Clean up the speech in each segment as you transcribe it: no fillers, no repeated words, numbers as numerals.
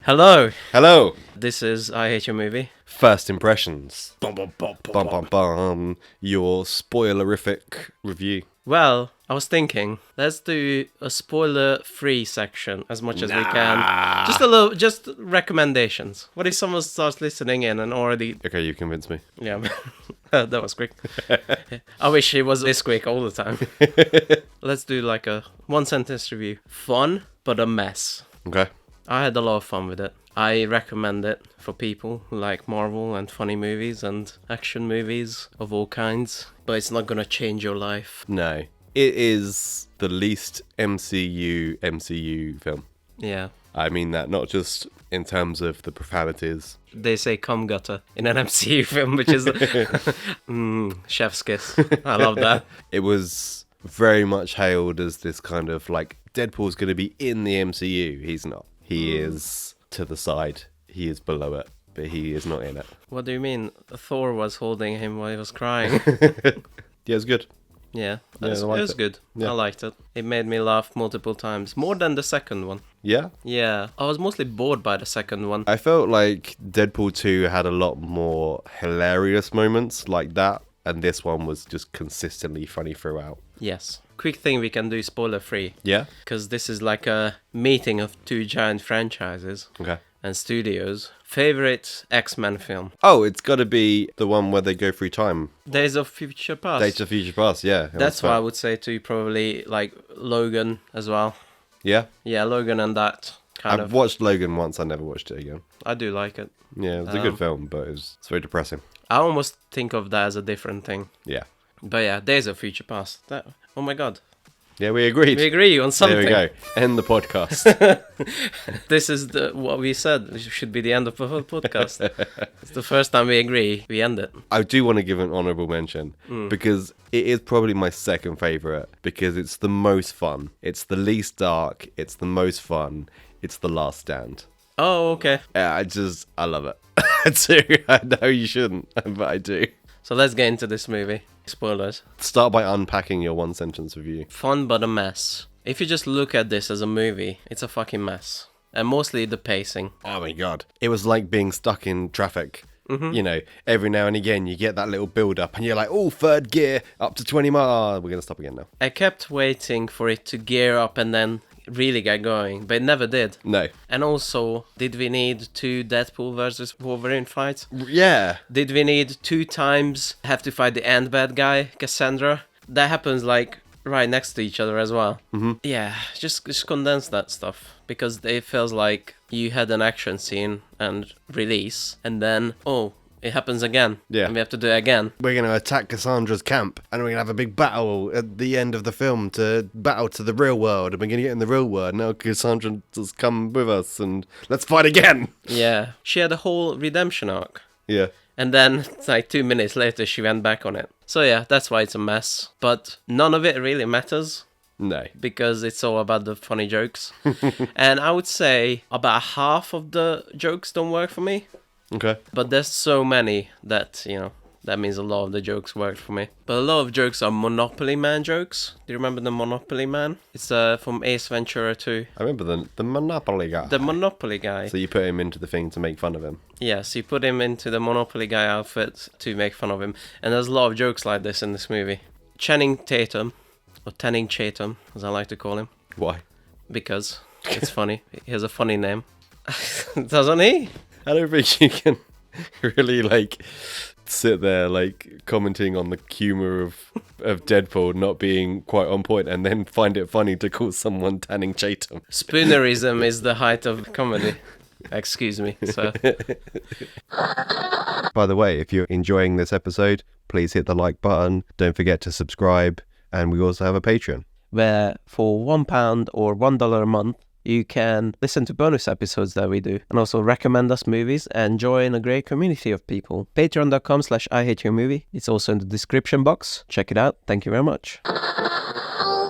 Hello, Hello. this is I Hate Your Movie. First impressions. Bum, bum, bum, Bum bum bum. Your spoilerific review. Well, I was thinking, let's do a spoiler-free section as much as we can. Just a little, just recommendations. What if someone starts listening in and already... Okay, you convinced me. Yeah, that was quick. I wish it was this quick all the time. Let's do like a one-sentence review. Fun, but a mess. Okay. I had a lot of fun with it. I recommend it for people who like Marvel and funny movies and action movies of all kinds. But it's not gonna change your life. No. It is the least MCU film. Yeah. I mean that not just in terms of the profanities. They say cum gutter in an MCU film, which is chef's kiss. I love that. It was very much hailed as this kind of like Deadpool's going to be in the MCU. He's not. He is to the side. He is below it, but he is not in it. What do you mean? Thor was holding him while he was crying. Yeah, it's good. Yeah, Yeah, it was good. Yeah. I liked it. It made me laugh multiple times. More than the second one. Yeah? Yeah, I was mostly bored by the second one. I felt like Deadpool 2 had a lot more hilarious moments like that, and this one was just consistently funny throughout. Yes. Quick thing we can do spoiler free. Yeah? Because this is like a meeting of two giant franchises Okay. and studios. Favorite X-Men film? Oh, it's got to be the one where they go through time. Days of Future Past. Days of Future Past, yeah. That's why I would say too, probably like Logan as well. Yeah? Yeah, Logan and that kind I've of. watched Logan once, I never watched it again. I do like it. Yeah, it's a good film, but it's very depressing. I almost think of that as a different thing. Yeah. But yeah, Days of Future Past. That. Oh my god. Yeah, we agreed. We agree on something. There we go. End the podcast. This is what we said. It should be the end of the whole podcast. It's the first time we agree. We end it. I do want to give an honourable mention because it is probably my second favourite because it's the most fun. It's the least dark. It's the most fun. It's The Last Stand. Oh, okay. I love it. I do. I know you shouldn't, but I do. So let's get into this movie. Spoilers. Start by unpacking your one sentence review. Fun but a mess. If you just look at this as a movie, it's a fucking mess. And mostly the pacing. Oh my god. It was like being stuck in traffic. You know, every now and again you get that little build up and you're like, oh, third gear, up to 20 miles. We're going to stop again now. I kept waiting for it to gear up and then really get going, but it never did. No. And also, did we need 2 Deadpool versus Wolverine fights? Yeah. Did we need 2 times have to fight the ant bad guy, Cassandra? That happens like right next to each other as well. Yeah, just condense that stuff because it feels like you had an action scene and release, and then it happens again. Yeah. And we have to do it again. We're going to attack Cassandra's camp and we're going to have a big battle at the end of the film to battle to the real world. And we're going to get in the real world. Now Cassandra has come with us and let's fight again. Yeah. She had a whole redemption arc. Yeah. And then, like 2 minutes later, she went back on it. So yeah, that's why it's a mess. But none of it really matters. No. Because it's all about the funny jokes. And I would say about half of the jokes don't work for me. Okay. But there's so many that, that means a lot of the jokes worked for me. But a lot of jokes are Monopoly Man jokes. Do you remember the Monopoly Man? It's from Ace Ventura 2. I remember the Monopoly guy. The Monopoly guy. So you put him into the thing to make fun of him. Yes, you put him into the Monopoly guy outfit to make fun of him. And there's a lot of jokes like this in this movie. Channing Tatum, or Channing Tatum, as I like to call him. Why? Because it's funny. He has a funny name. Doesn't he? I don't think you can really sit there commenting on the humour of Deadpool not being quite on point and then find it funny to call someone Channing Tatum. Spoonerism is the height of comedy. Excuse me, sir. By the way, if you're enjoying this episode, please hit the like button. Don't forget to subscribe. And we also have a Patreon. Where for £1 or $1 a month, you can listen to bonus episodes that we do and also recommend us movies and join a great community of people. Patreon.com/IHateYourMovie. It's also in the description box. Check it out. Thank you very much.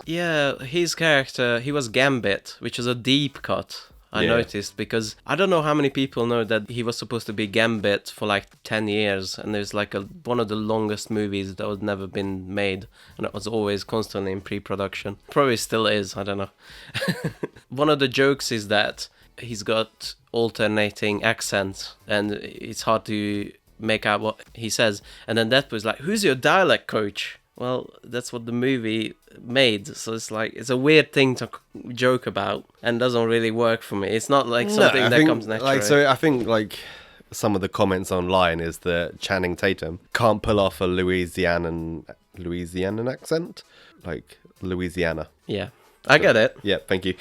Yeah, his character, he was Gambit, which is a deep cut. I noticed, because I don't know how many people know that he was supposed to be Gambit for like 10 years, and there's like one of the longest movies that was never been made, and it was always constantly in pre-production. Probably still is, I don't know. One of the jokes is that he's got alternating accents, and it's hard to make out what he says. And then Deadpool's like, "Who's your dialect coach?" Well, that's what the movie made, so it's like it's a weird thing to joke about, and doesn't really work for me. It's not like something that comes naturally. Like, so I think like some of the comments online is that Channing Tatum can't pull off a Louisianan accent, like Louisiana. Yeah, I get it. Yeah, thank you.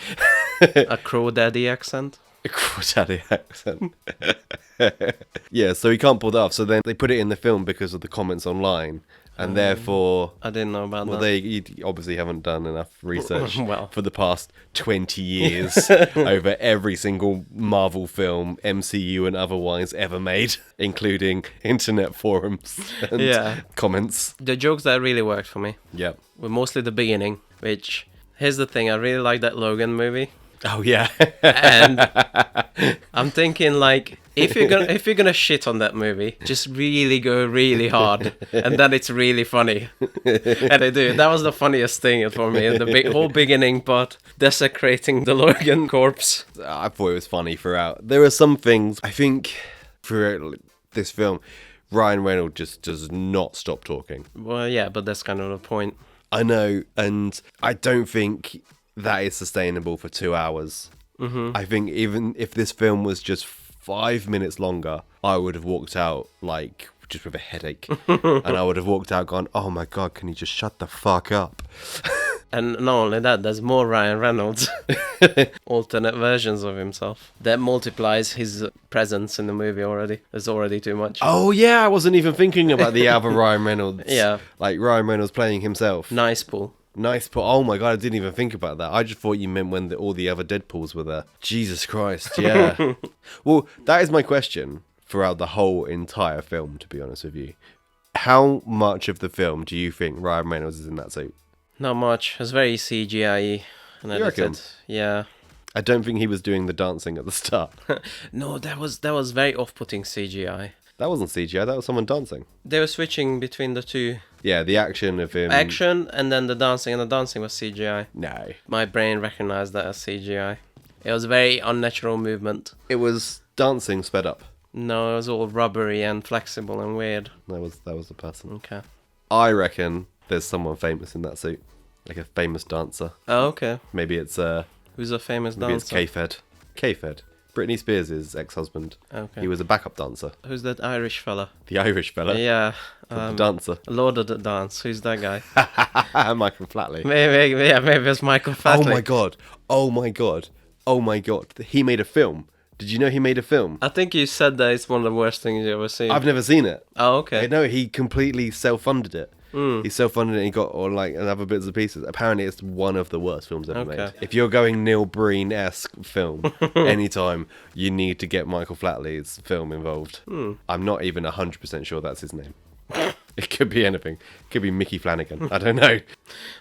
A crawdaddy accent. A crawdaddy accent. Yeah, so he can't pull that off. So then they put it in the film because of the comments online. And therefore... I didn't know about that. Well, they obviously haven't done enough research Well. for the past 20 years over every single Marvel film, MCU and otherwise, ever made, including internet forums and comments. The jokes that really worked for me were mostly the beginning, which... Here's the thing, I really like that Logan movie. Oh, yeah. And I'm thinking, like, if you're gonna shit on that movie, just really go really hard, and then it's really funny. And they do. That was the funniest thing for me. The whole beginning part, desecrating the Logan corpse. I thought it was funny throughout. There are some things, I think, throughout this film, Ryan Reynolds just does not stop talking. Well, yeah, but that's kind of the point. I know, and I don't think that is sustainable for 2 hours. Mm-hmm. I think even if this film was just 5 minutes longer, I would have walked out like just with a headache. And I would have walked out going, oh my God, can you just shut the fuck up? And not only that, there's more Ryan Reynolds. Alternate versions of himself. That multiplies his presence in the movie already. There's already too much. Oh yeah, I wasn't even thinking about the other Ryan Reynolds. Yeah. Like Ryan Reynolds playing himself. Nice Pool. Nice, but oh my God, I didn't even think about that. I just thought you meant when all the other Deadpools were there. Jesus Christ, yeah. Well, that is my question throughout the whole entire film, to be honest with you. How much of the film do you think Ryan Reynolds is in that suit? Not much. It's very CGI-y and You reckon? edited. Yeah. I don't think he was doing the dancing at the start. No, that was very off-putting CGI. That wasn't CGI, that was someone dancing. They were switching between the two. Yeah, the action of him. Action and then the dancing, and the dancing was CGI. No. My brain recognized that as CGI. It was very unnatural movement. It was dancing sped up. No, it was all rubbery and flexible and weird. That was the person. Okay. I reckon there's someone famous in that suit. Like a famous dancer. Oh, okay. Maybe it's Who's a famous maybe dancer? it's K-Fed. K-Fed. Britney Spears' ex-husband. Okay. He was a backup dancer. Who's that Irish fella? The Irish fella. Yeah. The dancer. Lord of the Dance. Who's that guy? Michael Flatley. Maybe it's Michael Flatley. Oh my god. Oh my god. Oh my god. He made a film. Did you know he made a film? I think you said that it's one of the worst things you've ever seen. I've never seen it. Oh, okay. No, he completely self-funded it. He self-funded it and he got all like other bits and pieces. Apparently it's one of the worst films ever made. If you're going Neil Breen-esque film, anytime, you need to get Michael Flatley's film involved. I'm not even 100% sure that's his name. It could be anything. It could be Mickey Flanagan. I don't know.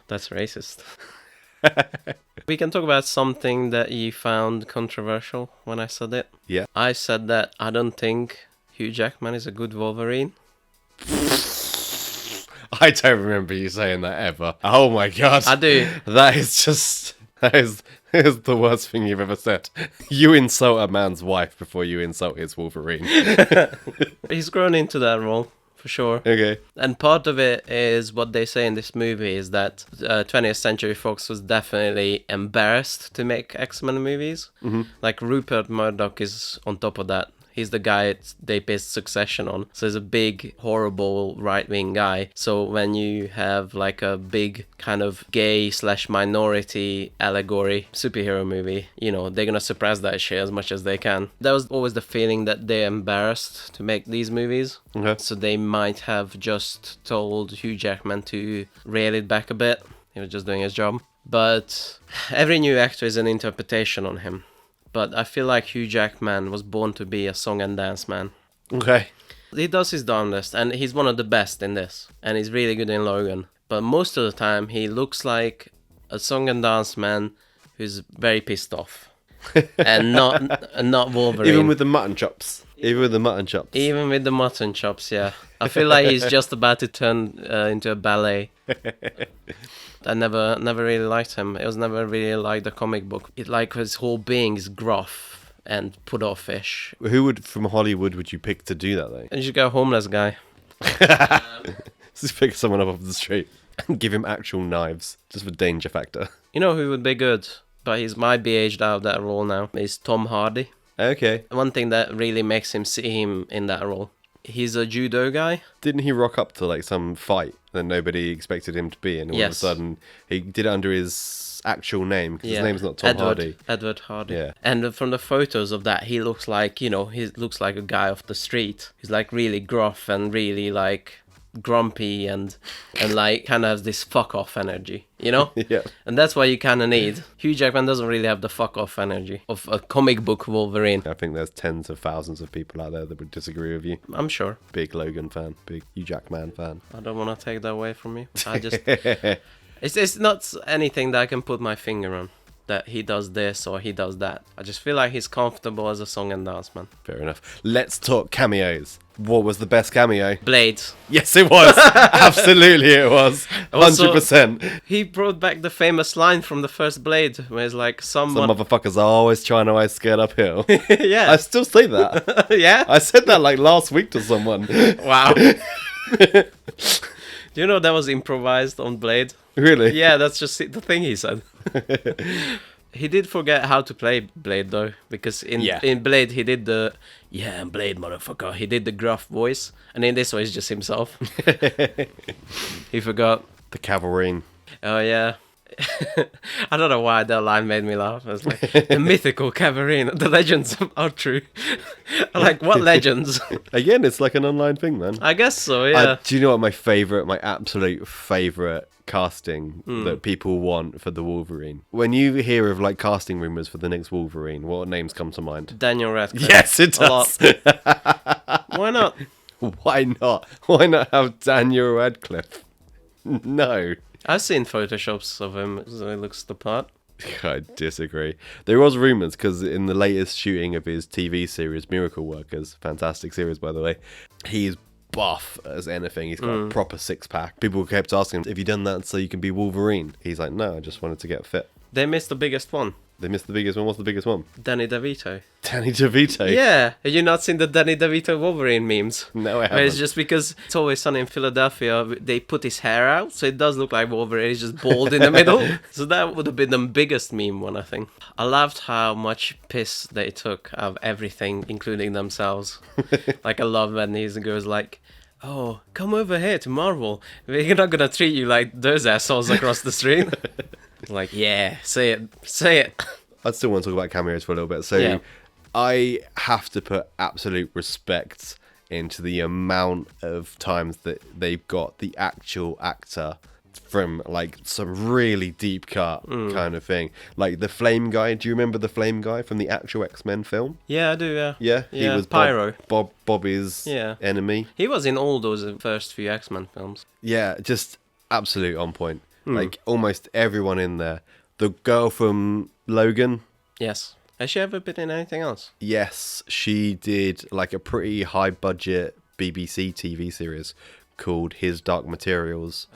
That's racist. We can talk about something that you found controversial when I said it. Yeah. I said that I don't think Hugh Jackman is a good Wolverine. I don't remember you saying that ever. Oh my god. I do. That is the worst thing you've ever said. You insult a man's wife before you insult his Wolverine. He's grown into that role, for sure. Okay. And part of it is what they say in this movie is that 20th Century Fox was definitely embarrassed to make X-Men movies. Mm-hmm. Like Rupert Murdoch is on top of that. He's the guy they based Succession on. So he's a big, horrible, right-wing guy. So when you have like a big kind of gay/minority allegory superhero movie, you know, they're going to suppress that shit as much as they can. That was always the feeling that they're embarrassed to make these movies. Okay. So they might have just told Hugh Jackman to reel it back a bit. He was just doing his job. But every new actor is an interpretation on him. But I feel like Hugh Jackman was born to be a song and dance man. Okay. He does his darndest, and he's one of the best in this. And he's really good in Logan. But most of the time, he looks like a song and dance man who's very pissed off. And not Wolverine. Even with the mutton chops. Even with the mutton chops, yeah. I feel like he's just about to turn into a ballet. I never really liked him. It was never really like the comic book. It like his whole being is gruff and put off fish. Who would from Hollywood would you pick to do that though? And you get a homeless guy. Just pick someone up off the street and give him actual knives, just for danger factor. You know who would be good, but he might be aged out of that role now, is Tom Hardy. Okay. One thing that really makes him see him in that role, he's a judo guy. Didn't he rock up to like some fight that nobody expected him to be in? All of a sudden, he did it under his actual name, because his name's not Tom Hardy. Edward Hardy. Yeah. And from the photos of that, he looks like, he looks like a guy off the street. He's like really gruff and really like grumpy and like kind of has this fuck off energy, Yeah. And that's what you kind of need. Hugh Jackman doesn't really have the fuck off energy of a comic book Wolverine. I think there's tens of thousands of people out there that would disagree with you. I'm sure. Big Logan fan, big Hugh Jackman fan. I don't want to take that away from you. I just it's not anything that I can put my finger on, that he does this or he does that. I just feel like he's comfortable as a song and dance man. Fair enough. Let's talk cameos. What was the best cameo? Blade. Yes, it was. Absolutely, it was. 100%. He brought back the famous line from the first Blade, where it's like Some motherfuckers are always trying to ice skate uphill. Yeah. I still say that. Yeah? I said that like last week to someone. Wow. Do you know that was improvised on Blade? Really? Yeah, that's just the thing he said. He did forget how to play Blade though, because in Blade he did the I'm Blade motherfucker. He did the gruff voice, and in this one it's just himself. He forgot. The cavalry. Oh yeah. I don't know why that line made me laugh. I was like, the mythical Cavarine, the legends are true. I'm like, what legends? Again, it's like an online thing, man. I guess so, yeah. Do you know what my absolute favourite casting that people want for the Wolverine? When you hear of like casting rumours for the next Wolverine, what names come to mind? Daniel Radcliffe. Yes, it does. Why not? Why not? Why not have Daniel Radcliffe? No. I've seen photoshops of him, so he looks the part. I disagree. There was rumours, because in the latest shooting of his TV series, Miracle Workers, fantastic series by the way, he's buff as anything. He's got a proper six-pack. People kept asking him, have you done that so you can be Wolverine? He's like, no, I just wanted to get fit. They missed the biggest one. They missed the biggest one. What's the biggest one? Danny DeVito. Danny DeVito? Yeah. Have you not seen the Danny DeVito Wolverine memes? No, I haven't. Where it's just because It's Always Sunny in Philadelphia, they put his hair out, so it does look like Wolverine. He's just bald in the middle. So that would have been the biggest meme one, I think. I loved how much piss they took out of everything, including themselves. Like, I love when he goes like, oh, come over here to Marvel. We're not going to treat you like those assholes across the street. Like, yeah, say it. I still want to talk about cameos for a little bit. So I have to put absolute respect into the amount of times that they've got the actual actor from like some really deep cut kind of thing. Like the Flame guy. Do you remember the Flame guy from the actual X-Men film? Yeah, I do, yeah. Yeah? He was Pyro. Bobby's enemy. He was in all those first few X-Men films. Yeah, just absolute on point. Like almost everyone in there. The girl from Logan. Yes. Has she ever been in anything else? Yes, she did like a pretty high budget BBC TV series called His Dark Materials.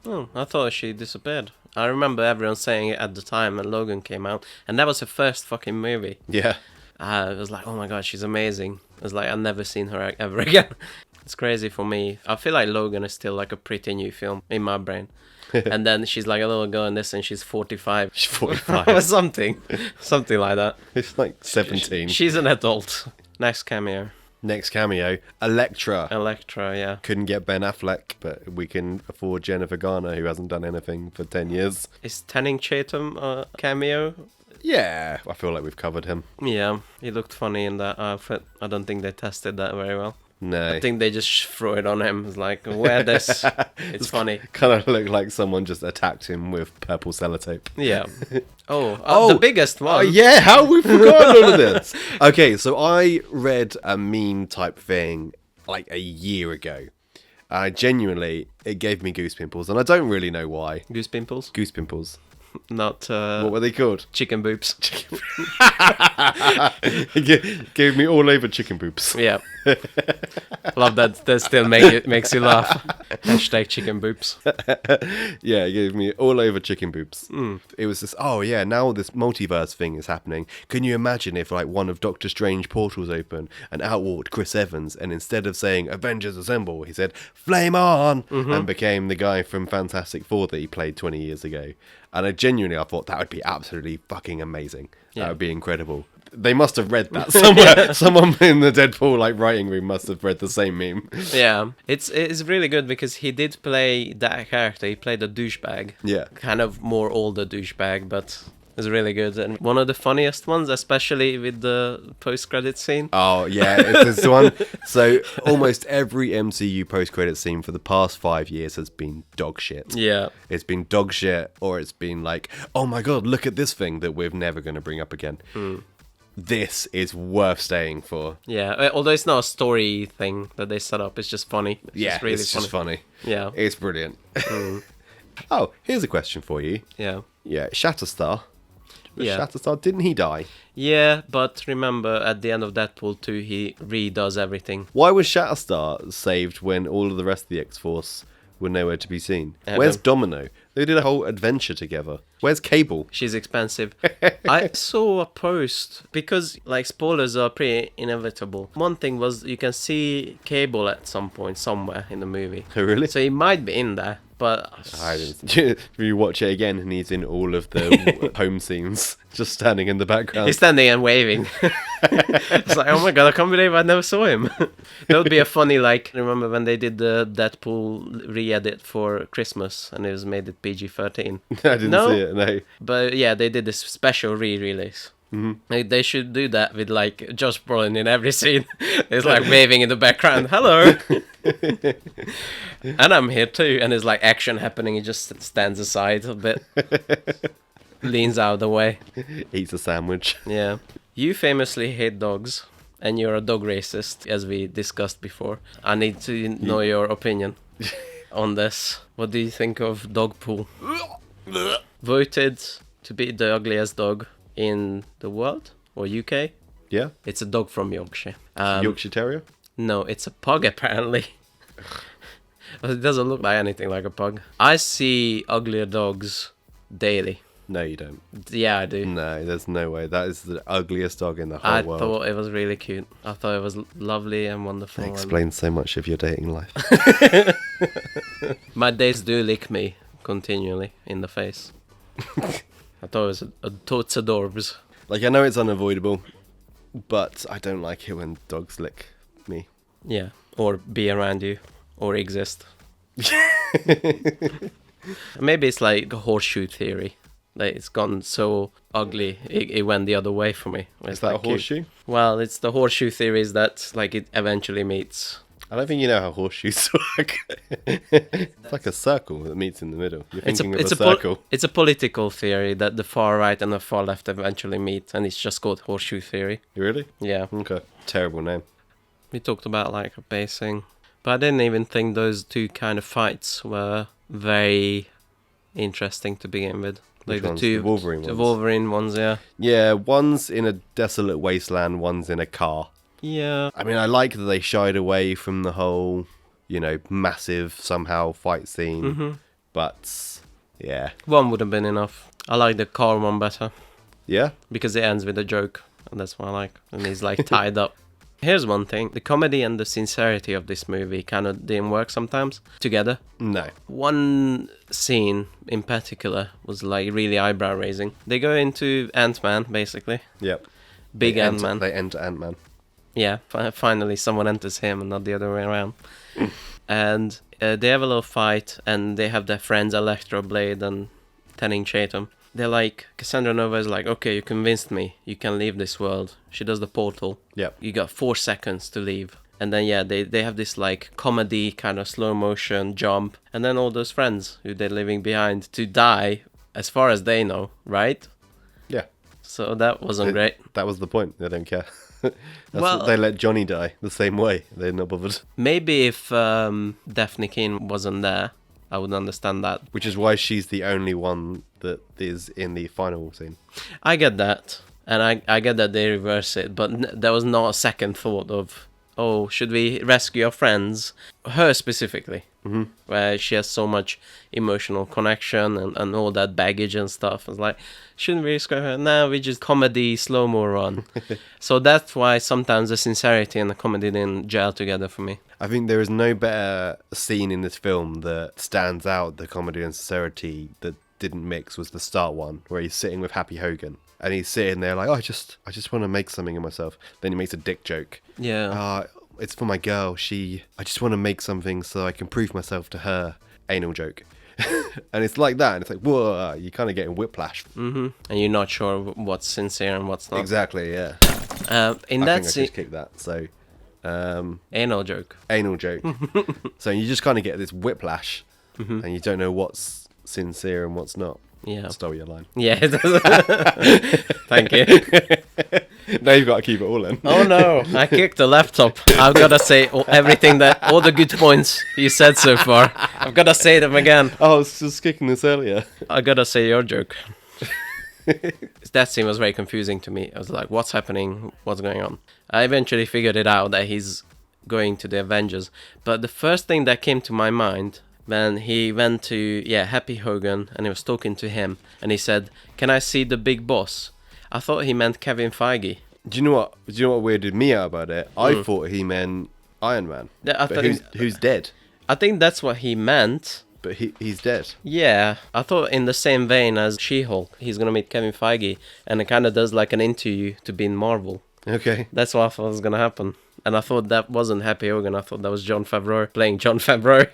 Oh, I thought she disappeared. I remember everyone saying it at the time when Logan came out, and that was her first fucking movie. Yeah. I was like, oh my god, she's amazing. I was like, I've never seen her ever again. It's crazy for me. I feel like Logan is still like a pretty new film in my brain. And then she's like a little girl in this and she's 45. She's 45. Or something. Something like that. It's like 17. She's an adult. Next cameo. Next cameo, Elektra. Elektra, yeah. Couldn't get Ben Affleck, but we can afford Jennifer Garner, who hasn't done anything for 10 years. Is Channing Tatum a cameo? Yeah, I feel like we've covered him. Yeah, he looked funny in that outfit. I don't think they tested that very well. No. I think they just threw it on him. It's like, wear this. It's funny. Kind of looked like someone just attacked him with purple sellotape. Yeah. Oh, the biggest one. Oh, yeah, how have we forgotten all of this? Okay, so I read a meme type thing like a year ago. Genuinely, it gave me goose pimples, and I don't really know why. Goose pimples? Goose pimples. not What were they called? chicken boobs. He gave me all over chicken boobs. Yeah. Love that. That still makes you laugh. Hashtag chicken boobs. Yeah, he gave me all over chicken boobs. Mm. It was this, oh yeah, now this multiverse thing is happening. Can you imagine if like one of Doctor Strange portals open and out walked Chris Evans, and instead of saying Avengers Assemble, he said Flame On, and became the guy from Fantastic Four that he played 20 years ago. And I thought that would be absolutely fucking amazing. Yeah. That would be incredible. They must have read that somewhere. Someone in the Deadpool like writing room must have read the same meme. Yeah, it's really good because he did play that character. He played a douchebag. Yeah. Kind of more older douchebag, but it's really good. And one of the funniest ones, especially with the post-credit scene. Oh yeah, it's this one. So almost every MCU post-credit scene for the past 5 years has been dog shit. Yeah. It's been dog shit, or it's been like, oh my god, look at this thing that we're never going to bring up again. This is worth staying for. Yeah, although it's not a story thing that they set up, it's just funny. Just funny. Yeah. It's brilliant. Oh, here's a question for you. Yeah. Yeah, Shatterstar. Yeah. Shatterstar, didn't he die? Yeah, but remember, at the end of Deadpool 2, he redoes everything. Why was Shatterstar saved when all of the rest of the X-Force were nowhere to be seen? I Where's don't- Domino? They did a whole adventure together. Where's Cable? She's expensive. I saw a post, because, like, spoilers are pretty inevitable. One thing was you can see Cable at some point, somewhere in the movie. Oh, really? So he might be in there, but... I didn't. You watch it again and he's in all of the home scenes, just standing in the background. He's standing and waving. It's like, oh my god, I can't believe I never saw him. That would be a funny, like, remember when they did the Deadpool re-edit for Christmas and it was made it PG-13? I didn't No? see it, no. But yeah, they did this special re-release. Like, they should do that with, like, Josh Brolin in every scene. It's like waving in the background, hello! And I'm here too, and there's like action happening, he just stands aside a bit. Leans out of the way. Eats a sandwich. Yeah. You famously hate dogs, and you're a dog racist, as we discussed before. I need to know your opinion on this. What do you think of Dogpool? Voted to be the ugliest dog in the world, or UK? Yeah? It's a dog from Yorkshire. Yorkshire Terrier? No, it's a pug apparently. It doesn't look like anything like a pug. I see uglier dogs daily. No, you don't. Yeah, I do. No, there's no way. That is the ugliest dog in the whole I world. thought it was really cute. I thought it was lovely and wonderful. That explains so much of your dating life. My dates do lick me continually in the face. I thought it was totes adorbs. Like, I know it's unavoidable, but I don't like it when dogs lick me. Yeah, or be around you, or exist. Maybe it's like a horseshoe theory. Like, it's gone so ugly, it went the other way for me. Is that a horseshoe? Well, it's the horseshoe theory is that, like, it eventually meets. I don't think you know how horseshoes work. It's like a circle that meets in the middle. You're thinking of a circle. It's a political theory that the far right and the far left eventually meet, and it's just called horseshoe theory. Really? Yeah. Okay. Terrible name. We talked about, like, a basing. But I didn't even think those two kind of fights were very interesting to begin with. Like Which ones? The Wolverine the ones? Wolverine ones, yeah. Yeah, one's in a desolate wasteland, one's in a car. Yeah. I mean, I like that they shied away from the whole, massive somehow fight scene. But, yeah. One would have been enough. I like the car one better. Yeah? Because it ends with a joke. And that's what I like. And he's, like, tied up. Here's one thing. The comedy and the sincerity of this movie kind of didn't work sometimes together. No. One scene in particular was, like, really eyebrow-raising. They go into Ant-Man, basically. Yep. Big Ant-Man. They enter Ant-Man. Yeah, finally someone enters him and not the other way around. And they have a little fight, and they have their friends Electro Blade and Channing Tatum. They're like, Cassandra Nova is like, okay, you convinced me, you can leave this world. She does the portal. Yep. You got 4 seconds to leave. And then, yeah, they have this, like, comedy kind of slow motion jump. And then all those friends who they're leaving behind to die, as far as they know, right? Yeah. So that wasn't great. That was the point. They don't care. Well, they let Johnny die the same way. They're not bothered. Maybe if Daphne Keane wasn't there, I would understand that. Which is why she's the only one that is in the final scene. I get that. And I get that they reverse it, but there was not a second thought of, oh, should we rescue our friends? Her specifically, where she has so much emotional connection and all that baggage and stuff. It's like, shouldn't we rescue her? No, we just comedy, slow-mo run. So that's why sometimes the sincerity and the comedy didn't gel together for me. I think there is no better scene in this film that stands out, the comedy and sincerity that didn't mix, was the start one, where he's sitting with Happy Hogan. And he's sitting there like, oh, I just want to make something of myself. Then he makes a dick joke. Yeah. It's for my girl. I just want to make something so I can prove myself to her. Anal joke. And it's like that. And it's like, whoa, you're kind of getting whiplash. Mm-hmm. And you're not sure what's sincere and what's not. Exactly, yeah. In I that think I scene... just kicked that, so... Anal joke. Anal joke. So you just kind of get this whiplash. And you don't know what's sincere and what's not. Yeah. I stole your line. Yeah, it does. Thank you. Now you've got to keep it all in. Oh no, I kicked the laptop. I've got to say everything all the good points you said so far. I've got to say them again. Oh, I was just kicking this earlier. I got to say your joke. That scene was very confusing to me. I was like, what's happening? What's going on? I eventually figured it out that he's going to the Avengers. But the first thing that came to my mind when he went to Happy Hogan and he was talking to him and he said, "Can I see the big boss?" I thought he meant Kevin Feige. Do you know what weirded me out about it? I thought he meant Iron Man. I but who's dead? I think that's what he meant. But he's dead. Yeah, I thought in the same vein as She-Hulk, he's gonna meet Kevin Feige and it kind of does like an interview to be in Marvel. Okay. That's what I thought was gonna happen. And I thought that wasn't Happy Hogan. I thought that was Jon Favreau playing Jon Favreau.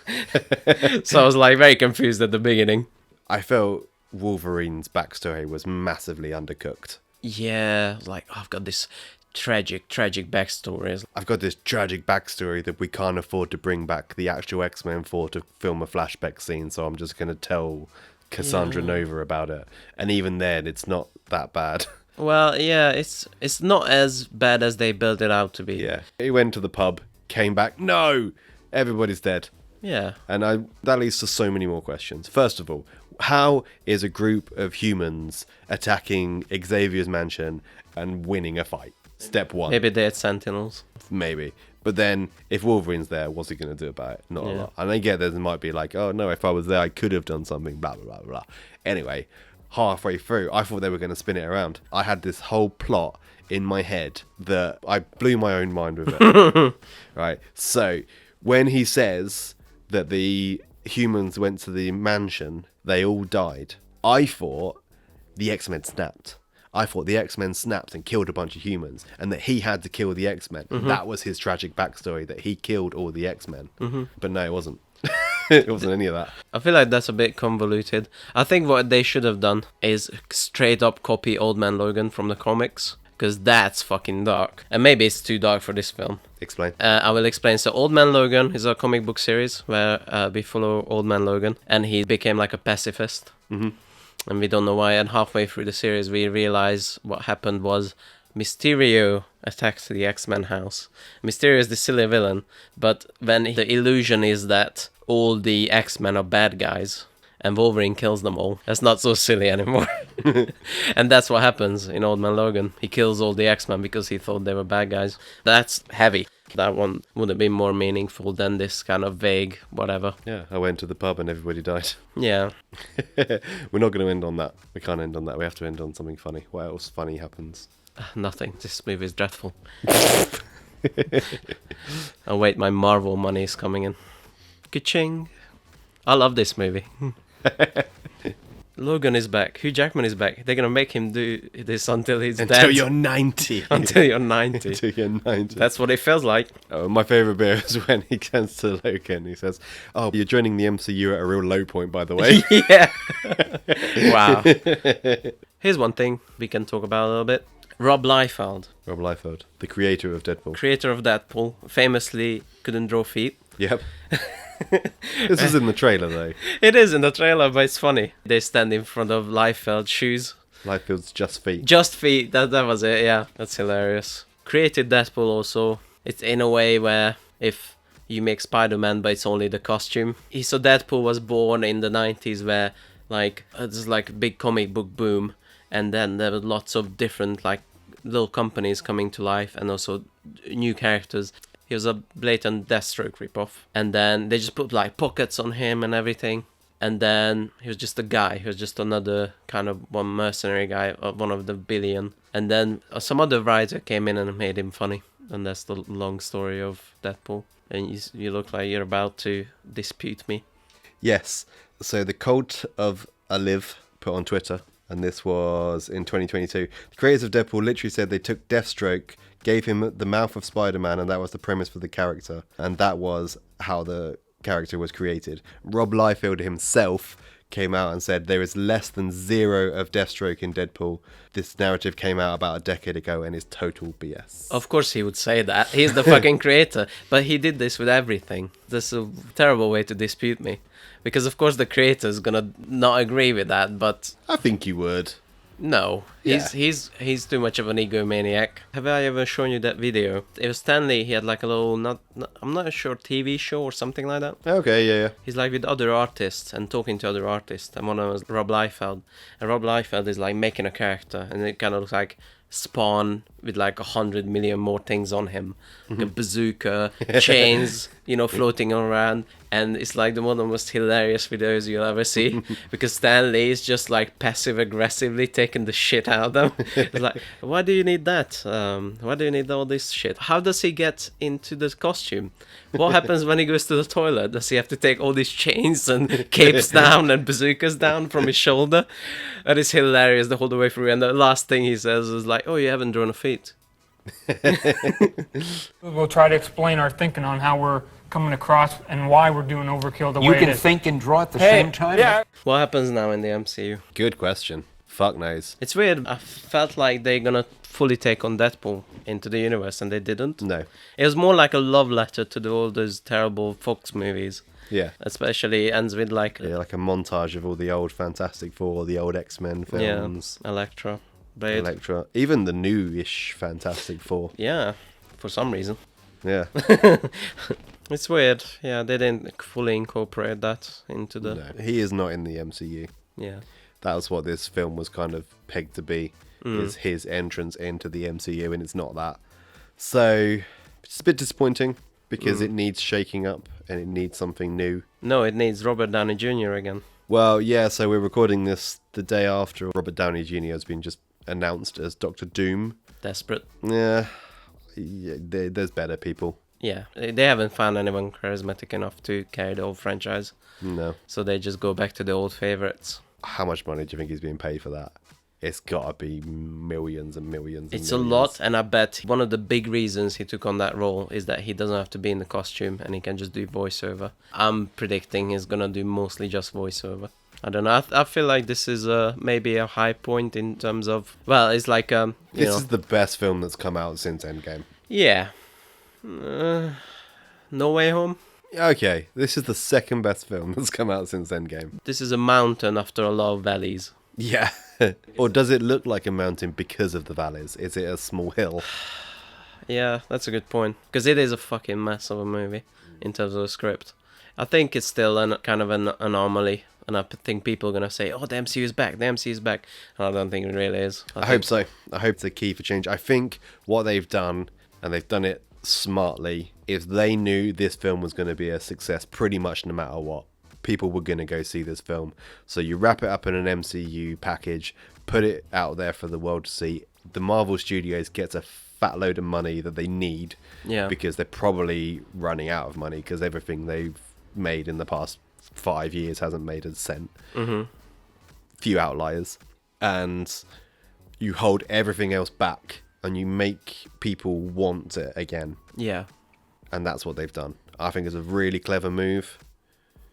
So I was like very confused at the beginning. I felt Wolverine's backstory was massively undercooked. Yeah, like, oh, I've got this tragic backstory. I've got this tragic backstory that we can't afford to bring back the actual X-Men for to film a flashback scene, so I'm just going to tell Cassandra Nova about it. And even then, it's not that bad. Well, yeah, it's not as bad as they built it out to be. Yeah. He went to the pub, came back, no! Everybody's dead. Yeah. And that leads to so many more questions. First of all, how is a group of humans attacking Xavier's mansion and winning a fight? Step one. Maybe they're Sentinels. Maybe. But then, if Wolverine's there, what's he going to do about it? Not a lot. And I get there might be like, oh no, if I was there, I could have done something, blah, blah, blah, blah. Anyway, halfway through, I thought they were going to spin it around. I had this whole plot in my head that I blew my own mind with it. Right? So, when he says that the humans went to the mansion, they all died, I thought the X-Men snapped. I thought the X-Men snapped and killed a bunch of humans, and that he had to kill the X-Men. That was his tragic backstory, that he killed all the X-Men. But no, it wasn't. It wasn't any of that. I feel like that's a bit convoluted. I think what they should have done is straight up copy Old Man Logan from the comics, because that's fucking dark. And maybe it's too dark for this film. Explain. I will explain. So Old Man Logan is a comic book series where we follow Old Man Logan, and he became like a pacifist. And we don't know why. And halfway through the series, we realize what happened was Mysterio attacked the X-Men house. Mysterio is the silly villain, but when the illusion is that all the X-Men are bad guys and Wolverine kills them all, that's not so silly anymore. And that's what happens in Old Man Logan. He kills all the X-Men because he thought they were bad guys. That's heavy. That one would have been more meaningful than this kind of vague whatever. Yeah, I went to the pub and everybody died. Yeah. We're not going to end on that. We can't end on that. We have to end on something funny. What else funny happens? Nothing. This movie is dreadful. Oh wait, my Marvel money is coming in. Ka-ching. I love this movie. Logan is back. Hugh Jackman is back. They're gonna make him do this until he's dead. Until you're 90. Until you're 90. Until you're 90. That's what it feels like. Oh, my favourite bit is when he turns to Logan. He says, "Oh, you're joining the MCU at a real low point, by the way." Yeah. Wow. Here's one thing we can talk about a little bit. Rob Liefeld, the creator of Deadpool. Creator of Deadpool, famously couldn't draw feet. Yep. This is in the trailer, though. It is in the trailer, but it's funny. They stand in front of Liefeld's shoes. Liefeld's just feet. Just feet, that was it, yeah. That's hilarious. Created Deadpool also. It's in a way where if you make Spider-Man, but it's only the costume. So Deadpool was born in the 90s where like there's like a big comic book boom, and then there were lots of different like little companies coming to life, and also new characters. He was a blatant Deathstroke ripoff, and then they just put like pockets on him and everything. And then he was just a guy. He was just another kind of one mercenary guy, one of the billion. And then some other writer came in and made him funny. And that's the long story of Deadpool. And you look like you're about to dispute me. Yes. So the Cult of Aliv put on Twitter, and this was in 2022. The creators of Deadpool literally said they took Deathstroke, gave him the mouth of Spider-Man, and that was the premise for the character. And that was how the character was created. Rob Liefeld himself came out and said there is less than 0 of Deathstroke in Deadpool. This narrative came out about a decade ago and is total BS. Of course he would say that. He's the fucking creator. But he did this with everything. That's a terrible way to dispute me. Because of course the creator's gonna not agree with that, but I think you would. no, Yeah. he's too much of an egomaniac. Have I ever shown you that video? It was Stanley. He had like a little I'm not sure TV show or something like that. Okay, yeah. He's like with other artists and talking to other artists, and one of them was Rob Liefeld. And Rob Liefeld is like making a character, and it kind of looks like Spawn with like 100 million more things on him, like a bazooka, chains, floating around. And it's like one of the most hilarious videos you'll ever see, because Stan Lee is just like passive aggressively taking the shit out of them. It's like, why do you need that? Why do you need all this shit? How does he get into the costume? What happens when he goes to the toilet? Does he have to take all these chains and capes down and bazookas down from his shoulder? And it's hilarious the whole way through. And the last thing he says is like, oh, you haven't drawn a feet. We'll try to explain our thinking on how we're coming across and why we're doing overkill the You way it can is. think and draw at the same time? Yeah. What happens now in the MCU? Good question. Fuck knows. It's weird. I felt like they're gonna fully take on Deadpool into the universe, and they didn't. No. It was more like a love letter to all those terrible Fox movies. Yeah. Especially ends with like Like a montage of all the old Fantastic Four, the old X-Men films. Elektra, Blade. Elektra. Even the new-ish Fantastic Four. Yeah, for some reason. Yeah. It's weird. Yeah, they didn't fully incorporate that into the... No, he is not in the MCU. Yeah. That was what this film was kind of pegged to be, is his entrance into the MCU, and it's not that. So, it's a bit disappointing, because it needs shaking up, and it needs something new. No, it needs Robert Downey Jr. again. Well, yeah, so we're recording this the day after Robert Downey Jr. has been just announced as Dr. Doom. Desperate. Yeah, there's better people. Yeah, they haven't found anyone charismatic enough to carry the whole franchise. No. So they just go back to the old favorites. How much money do you think he's being paid for that? It's gotta be millions and millions. It's a lot, and I bet one of the big reasons he took on that role is that he doesn't have to be in the costume and he can just do voiceover. I'm predicting he's gonna do mostly just voiceover. I don't know. I feel like this is maybe a high point in terms of... Well, it's like... This is the best film that's come out since Endgame. Yeah. No Way Home? Okay, this is the second best film that's come out since Endgame. This is a mountain after a lot of valleys. Yeah. Or does it look like a mountain because of the valleys? Is it a small hill? Yeah, that's a good point. Because it is a fucking mess of a movie in terms of the script. I think it's still kind of an anomaly. And I think people are going to say, oh, the MCU is back, the MCU is back. And I don't think it really is. I hope so. I hope it's a key for change. I think what they've done, and they've done it smartly, is they knew this film was going to be a success pretty much no matter what. People were going to go see this film. So you wrap it up in an MCU package, put it out there for the world to see. The Marvel Studios gets a fat load of money that they need, because they're probably running out of money because everything they've made in the past 5 years hasn't made a cent. Few outliers. And you hold everything else back and you make people want it again. Yeah. And that's what they've done. I think it's a really clever move.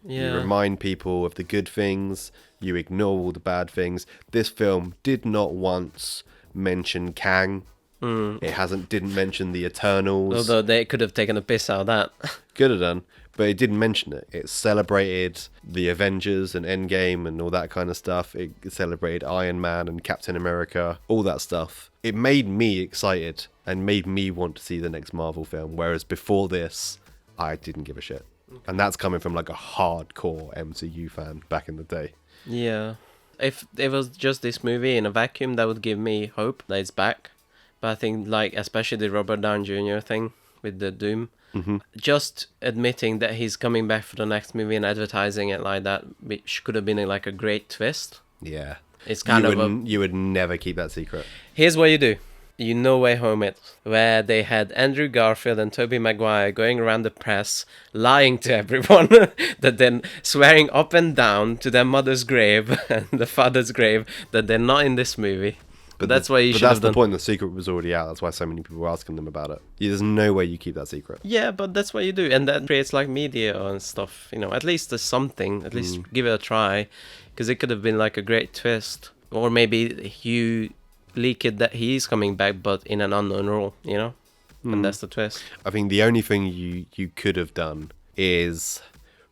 Yeah. You remind people of the good things. You ignore all the bad things. This film did not once mention Kang. It didn't mention the Eternals. Although they could have taken a piss out of that. Could have done, but it didn't mention it. It celebrated the Avengers and Endgame and all that kind of stuff. It celebrated Iron Man and Captain America, all that stuff. It made me excited and made me want to see the next Marvel film, whereas before this, I didn't give a shit. And that's coming from like a hardcore MCU fan back in the day. Yeah. If it was just this movie in a vacuum, that would give me hope that it's back. But I think, like, especially the Robert Downey Jr. thing with the Doom, just admitting that he's coming back for the next movie and advertising it like that, which could have been like a great twist. Yeah. It's kind You would never keep that secret. Here's what you do. You No Way Home it, where they had Andrew Garfield and Tobey Maguire going around the press, lying to everyone, that then swearing up and down to their mother's grave and the father's grave that they're not in this movie. But that's why you should have done. But that's the point. The secret was already out. That's why so many people were asking them about it. There's no way you keep that secret. Yeah, but that's what you do, and that creates like media and stuff. You know, at least there's something. At least give it a try, because it could have been like a great twist, or maybe Hugh leak it that he's coming back, but in an unknown role. You know, and that's the twist. I think the only thing you could have done is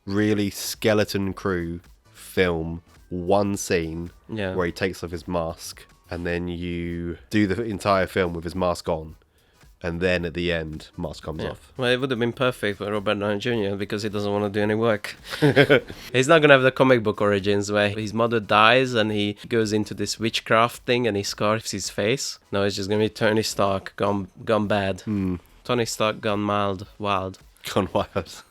really skeleton crew film one scene where he takes off his mask. And then you do the entire film with his mask on. And then at the end, mask comes off. Well, it would have been perfect for Robert Downey Jr. because he doesn't want to do any work. He's not going to have the comic book origins where his mother dies and he goes into this witchcraft thing and he scarves his face. No, it's just going to be Tony Stark gone bad. Tony Stark gone wild. Gone wild.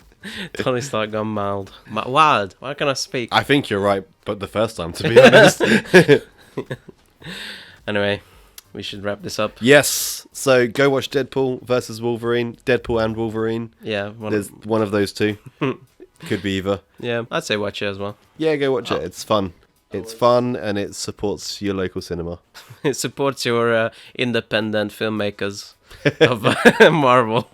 Tony Stark gone mild. Wild. Why can't I speak? I think you're right, but the first time, to be honest. Anyway, we should wrap this up. Yes. So go watch Deadpool versus Wolverine. Deadpool and Wolverine. Yeah. There's one of those two. Could be either. Yeah, I'd say watch it as well. Yeah, go watch it. It's fun. It's fun and it supports your local cinema. It supports your independent filmmakers of Marvel.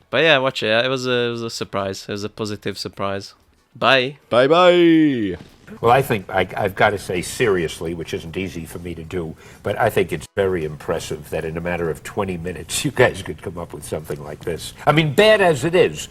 But yeah, watch it. It was a surprise. It was a positive surprise. Bye. Bye-bye. Well, I think I've got to say seriously, which isn't easy for me to do, but I think it's very impressive that in a matter of 20 minutes you guys could come up with something like this. I mean, bad as it is,